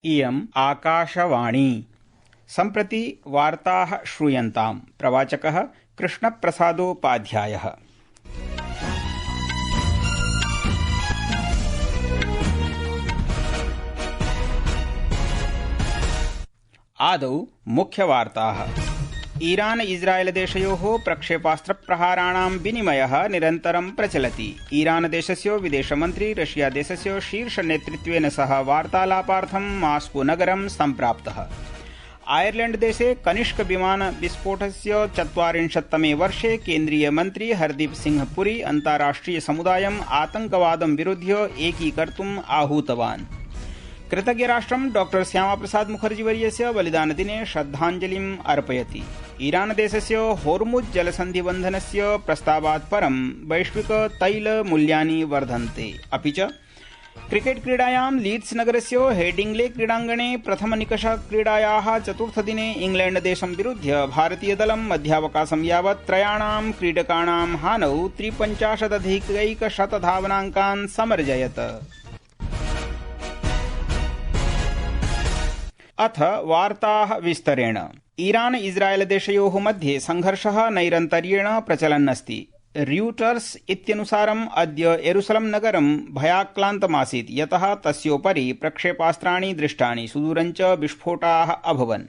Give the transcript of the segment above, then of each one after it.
इयम् आकाशवाणी। सम्प्रति वार्ताः श्रूयन्ताम्। प्रवाचकः कृष्णप्रसादोपाध्यायः। आदौ मुख्यवार्ताः। ईरान इस्राएल देशयोः प्रक्षेपास्त्रप्रहाराणां विनिमयः निरन्तरं प्रचलति। ईरान देशस्य विदेशमन्त्री रशिया देशस्य शीर्षनेतृत्वेन सह वार्तालापार्थं मास्को नगरं सम्प्राप्तः। आयरलैंड देशे कनिष्क विमान विस्फोटस्य 40तमे वर्षे केन्द्रीय मन्त्री हरदीप सिंह पुरी अन्ताराष्ट्रिय समुदायम् आतंकवादं विरुध्य एकीकर्तुम् आहूतवान्। कृतज्ञराष्ट्रं डॉ श्यामाप्रसाद मुखर्जीवर्यस्य बलिदानदिने श्रद्धाञ्जलिम् अर्पयति। ईरान देशस्य होर्मुज जलसन्धिबन्धनस्य प्रस्तावात् परं वैश्विक तैलमूल्यानि वर्धन्ते। अपि च क्रिकेट क्रीडायां लीड्स नगरस्य हेडिंग्ले क्रीडाङ्गणे प्रथमनिकषक्रीडायाः चतुर्थदिने इंग्लैंड देशं विरुध्य भारतीयदलं मध्यावकाशं यावत् त्रयाणां क्रीडकाणां हानौ 53 धावनाङ्कान् समर्जयत्। अथ वार्ताः विस्तरेण। ईरान इस्राएल देशयोः मध्ये संघर्षः नैरन्तर्येण प्रचलन्नस्ति। र्यूटर्स इत्यनुसारम् अद्य येरुसलम नगरं भयाक्रान्तमासीत्, यतः तस्योपरि प्रक्षेपास्त्राणि दृष्टानि, सुदूरञ्च विस्फोटाः अभवन्।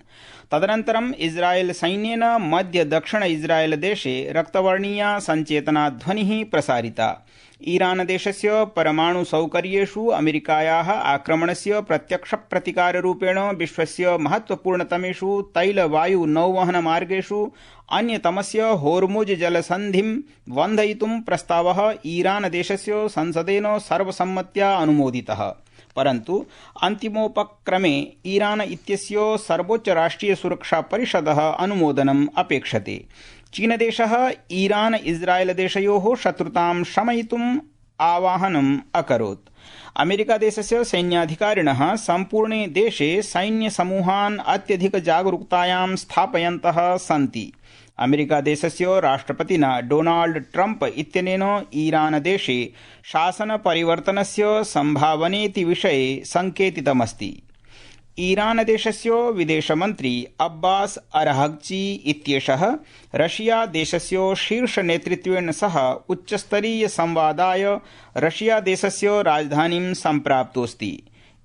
तदनन्तरम् इस्राएल सैन्येन मध्य दक्षिण इस्राएल देशे रक्तवर्णीया सञ्चेतनाध्वनिः प्रसारिता। ईरान देशस्य परमाणु सौकर्येषु अमेरिकायाः आक्रमणस्य प्रत्यक्ष प्रतिकाररूपेण विश्वस्य महत्वपूर्णतमेषु तैलवायु नौवहनमार्गेषु अन्यतमस्य होर्मुज जलसन्धिं बन्धयितुं प्रस्तावः ईरान देशस्य संसदेन सर्वसम्मत्या अनुमोदितः। परन्तु अन्तिमोपक्रमे ईरान इत्यस्य सर्वोच्च राष्ट्रिय सुरक्षा परिषदः अनुमोदनम् अपेक्षते। चीनदेशः ईरान इस्राएल देशयोः शत्रुतां शमयितुम् आवाहनम् अकरोत्। अमेरिकादेशस्य सैन्याधिकारिणः सम्पूर्णे देशे सैन्यसमूहान् अत्यधिकजागरूकतायां स्थापयन्तः सन्ति। अमेरिकादेशस्य राष्ट्रपतिना डोनाल्ड ट्रम्प इत्यनेन ईरान देशे शासनपरिवर्तनस्य सम्भावनेति विषये सङ्केतितमस्ति। ईरान देशस्य विदेशमन्त्री अब्बास अरहग्ची इत्येषः रशिया देशस्य शीर्षनेतृत्वेन सह उच्चस्तरीय संवादाय रशिया देशस्य राजधानीं सम्प्राप्तोऽस्ति।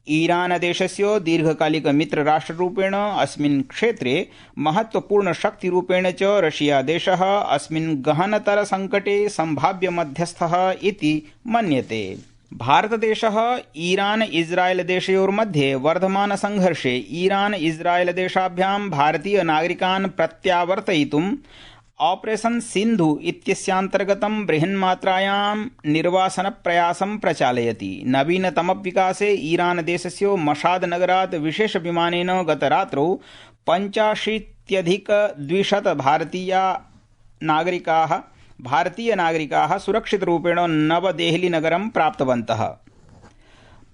ईरान देशस्य दीर्घकालिक मित्रराष्ट्ररूपेण अस्मिन् क्षेत्रे महत्वपूर्णशक्तिरूपेण च रशिया देशः अस्मिन् गहनतर संकटे सम्भाव्य मध्यस्थः इति मन्यते। भारतदेशः ईरान इस्राएल देशयोर्मध्ये वर्धमान संघर्षे ईरान इस्राएल देशाभ्यां भारतीय नागरिकान् प्रत्यावर्तयितुम् ऑपरेशन सिन्धु इत्यस्यान्तर्गतं बृहन्मात्रायां निर्वासनप्रयासं प्रचालयति। नवीनतमविकासे ईरान देशस्य मशाद नगरात् विशेषविमानेन गतरात्रौ 85,200 भारतीय नागरिकाः सुरक्षितरूपेण नवदेहलीनगरं प्राप्तवन्तः।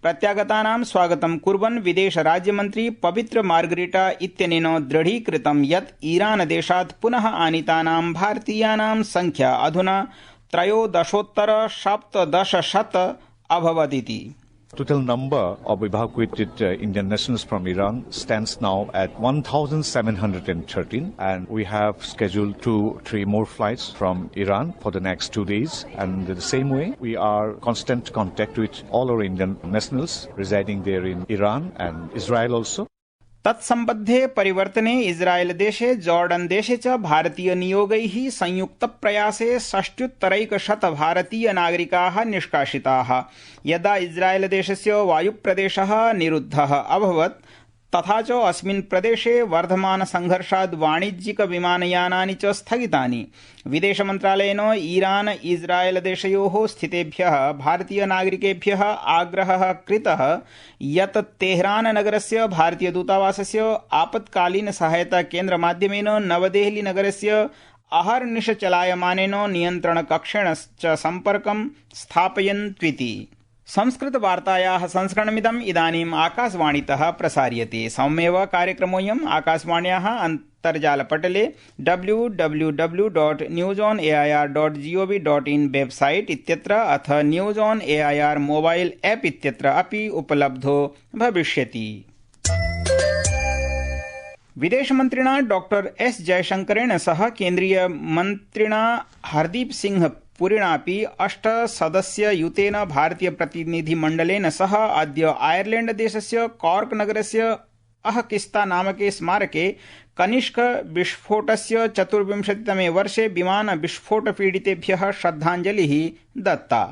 प्रत्यागतानां स्वागतं कुर्वन् विदेशराज्यमन्त्री पवित्र मार्गरीटा इत्यनेन दृढीकृतं यत् ईरान देशात् पुनः आनीतानां भारतीयानां संख्या अधुना 13,000 अभवदिति। Total number of evacuated Indian nationals from Iran stands now at 1,713, and we have scheduled 2-3 more flights from Iran for the next 2 days. And in the same way, we are constant contact with all our Indian nationals residing there in Iran and Israel also. तत्सम्बद्धे परिवर्तने इस्राएल देशे Jordan देशे च भारतीय नियोगैः संयुक्तप्रयासे 60,100 भारतीय नागरिकाः निष्कासिताः। यदा इस्राएल देशस्य वायुप्रदेशः निरुद्धः अभवत्, तथा च अस्मिन् प्रदेशे वर्धमान संघर्षात् वाणिज्यिक विमानयानानि च स्थगितानि। विदेशमन्त्रालयेन ईरान इस्राएल देशयोः स्थितेभ्यः भारतीय नागरिकेभ्यः आग्रहः कृतः यत् तेहरान नगरस्य भारतीय दूतावासस्य आपत्कालीन सहायता केन्द्रमाध्यमेन नवदेहली नगरस्य अहर्निश चलायमानेन नियन्त्रणकक्षेण च सम्पर्कं स्थापयन्त्विति। संस्कृतवार्तायाः संस्करणमिदम् इदानीम् आकाशवाणीतः प्रसार्यते। सममेव कार्यक्रमोऽयम् आकाशवाण्याः अन्तर्जालपटले www.newsonair.gov.in वेबसाइट इत्यत्र अथ news on AIR mobile app इत्यत्र अपि उपलब्धो भविष्यति। विदेशमन्त्रिणा डॉक्टर एस जयशंकरेण सह केन्द्रीय मन्त्रिणा हरदीप सिंह पुरिणापि 8 सदस्ययुतेन भारतीय प्रतिनिधिमण्डलेन सह अद्य आयरलैंड देशस्य कॉर्क नगरस्य अहकिस्ता नामके स्मारके कनिष्क विस्फोटस्य 24तमे वर्षे विमान विस्फोट पीडितेभ्यः श्रद्धाञ्जलिः दत्ता।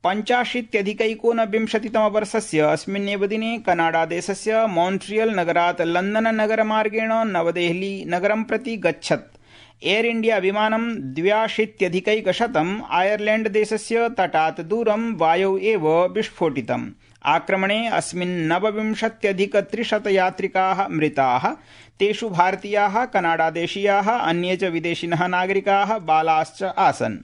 85-एकोनविंशतितम वर्षस्य अस्मिन्नेव दिने कनाडादेशस्य मॉन्ट्रियल नगरात् लंदन नगरमार्गेण नवदेहली नगरं प्रति गच्छत् एयर इंडिया विमानं 82-100 आयरलैंड देशस्य तटात् दूरं वायौ एव विस्फोटितम्। आक्रमणे अस्मिन् 29-300 यात्रिकाः मृताः, तेषु भारतीयाः, कनाडादेशीयाः, अन्ये च विदेशिनः नागरिकाः, बालाश्च आसन्।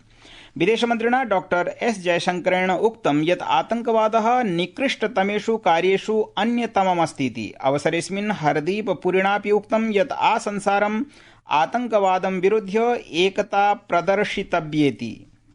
विदेशमन्त्रिणा डॉक्टर एस जयशंकरेण उक्तं यत् आतंकवादः निकृष्टतमेषु कार्येषु अन्यतममस्तीति। अवसरेऽस्मिन् हरदीप पुरिणापि उक्तं यत् आसंसारम् आतंकवादं विरुध्य एकता प्रदर्शितव्येति।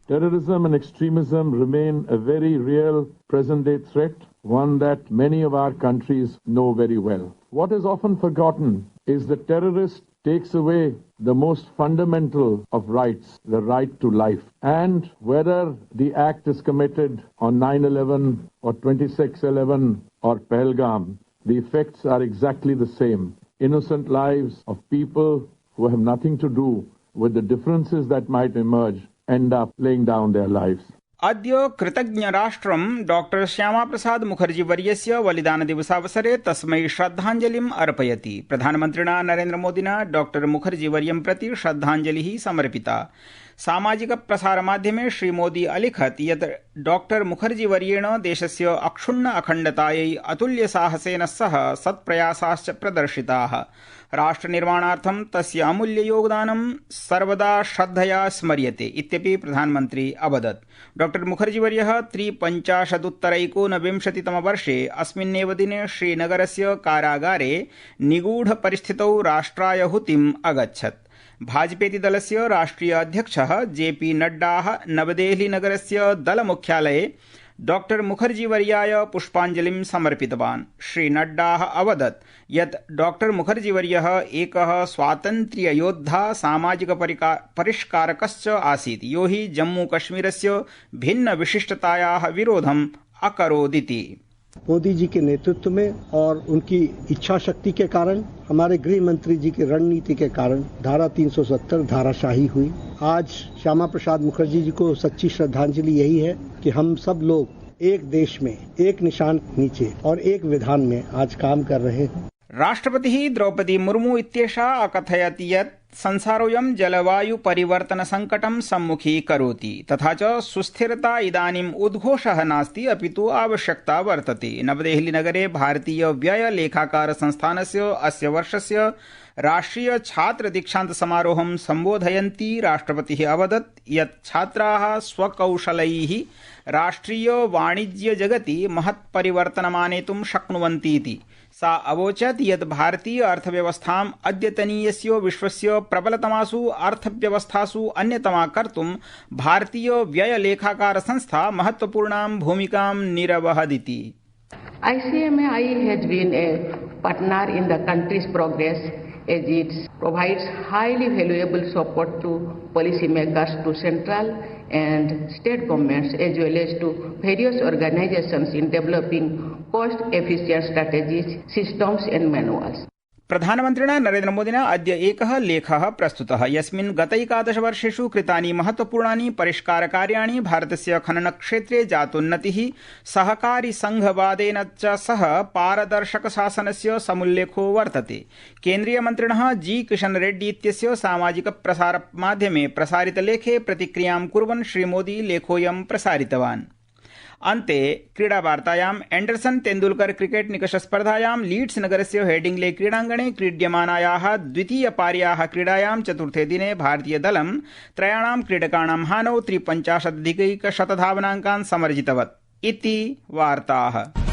Terrorism and extremism remain a very real present-day threat, one that many of our countries know very well. What is often forgotten is that terrorist takes away the most fundamental of rights, the right to life. And whether the act is committed on 9/11 or 26/11 or Pahalgam, the effects are exactly the same. Innocent lives of people who have nothing to do with the differences that might emerge end up laying down their lives. अद्य कृतज्ञराष्ट्रं doctor Shyamaprasad Mukherjee वर्यस्य बलिदान दिवसावसरे तस्मै श्रद्धाञ्जलिम् अर्पयति। प्रधानमन्त्रिणा नरेन्द्र मोदिना doctor Mukherjee वर्यं प्रति श्रद्धाञ्जलिः समर्पिता। सामाजिक प्रसारमाध्यमे श्रीमोदी अलिखत् यत् डॉक्टर मुखर्जी वर्येण देशस्य अक्षुण्ण अखण्डतायै अतुल्यसाहसेन सह सत्प्रयासाश्च प्रदर्शिताः। राष्ट्रनिर्माणार्थं तस्य अमूल्ययोगदानं सर्वदा श्रद्धया स्मर्यते इत्यपि प्रधानमन्त्री अवदत्। डॉक्टर मुखर्जीवर्यः 53-एकोनविंशतितम वर्षे अस्मिन्नेव दिने श्रीनगरस्य कारागारे निगूढपरिस्थितौ राष्ट्राय हुतिम् अगच्छत्। भाजपेति दलस्य राष्ट्रिय अध्यक्षः जेपी नड्डाः नवदेहली नगरस्य दलमुख्यालये डॉक्टर मुखर्जीवर्याय पुष्पाञ्जलिं समर्पितवान्। श्री नड्डाः अवदत् यत् डॉक्टर मुखर्जीवर्यः एकः स्वातन्त्र्ययोद्धा सामाजिक परिष्कारकश्च आसीत्, यो हि जम्मूकश्मीरस्य भिन्न विशिष्टतायाः विरोधम् अकरोदिति। मोदी जी के नेतृत्व में और उनकी इच्छा शक्ति के कारण, हमारे गृह मंत्री जी की रणनीति के कारण धारा 370 धाराशाही हुई। आज श्यामा प्रसाद मुखर्जी जी को सच्ची श्रद्धांजलि यही है कि हम सब लोग एक देश में, एक निशान नीचे और एक विधान में आज काम कर रहे हैं। राष्ट्रपतिः द्रौपदी मुर्मू इत्येषा अकथयत् यत् संसारोऽयं जलवायु परिवर्तन संकटं सम्मुखीकरोति, तथा च सुस्थिरता इदानीम् उद्घोषः नास्ति अपितु आवश्यकता वर्तते। नवदेहली नगरे भारतीय व्यय लेखाकार संस्थानस्य अस्य वर्षस्य राष्ट्रिय छात्र दीक्षांत समारोहं सम्बोधयन्ती राष्ट्रपतिः अवदत् यत् छात्राः स्वकौशलैः राष्ट्रिय वाणिज्य जगति महत्परिवर्तनमानेतुं शक्नुवन्तीति। सा अवोचत् यत् भारतीय अर्थव्यवस्थाम् अद्यतनीयस्य विश्वस्य प्रबलतमासु अर्थव्यवस्थासु अन्यतमा कर्तुं भारतीय व्यय लेखाकार संस्था महत्वपूर्णां भूमिकां निर्वहदिति। ICMAI has been a partner in the country's progress as it provides highly valuable support to policymakers, to central and state governments, as well as to various organizations in developing cost-efficient strategies, systems and manuals. प्रधानमन्त्रिणा नरेन्द्रमोदिना अद्य एकः लेखः प्रस्तुतः, यस्मिन् गतैकादश वर्षेषु कृतानि महत्वपूर्णानि परिष्कारकार्याणि, भारतस्य खननक्षेत्रे जातोन्नतिः, सहकारी संघवादेन च सह पारदर्शक शासनस्य समुल्लेखो वर्तते। केन्द्रीयमन्त्रिणः जी किशन रेड्डी इत्यस्य सामाजिक प्रसारमाध्यमे प्रसारितलेखे प्रतिक्रियां कुर्वन् श्रीमोदी लेखोऽयं प्रसारितवान्। अन्ते क्रीडावार्तायाम् एण्डरसन तेन्दुलकर क्रिकेट निकषस्पर्धायां लीड्स नगरस्य हेडिंग्ले क्रीडाङ्गणे क्रीड्यमानायाः द्वितीयपार्याः क्रीडायां चतुर्थे दिने भारतीयदलं त्रयाणां क्रीडकाणां हानौ 53-अधिक 100 धावनाङ्कान् समर्जितवत् इति वार्ताः।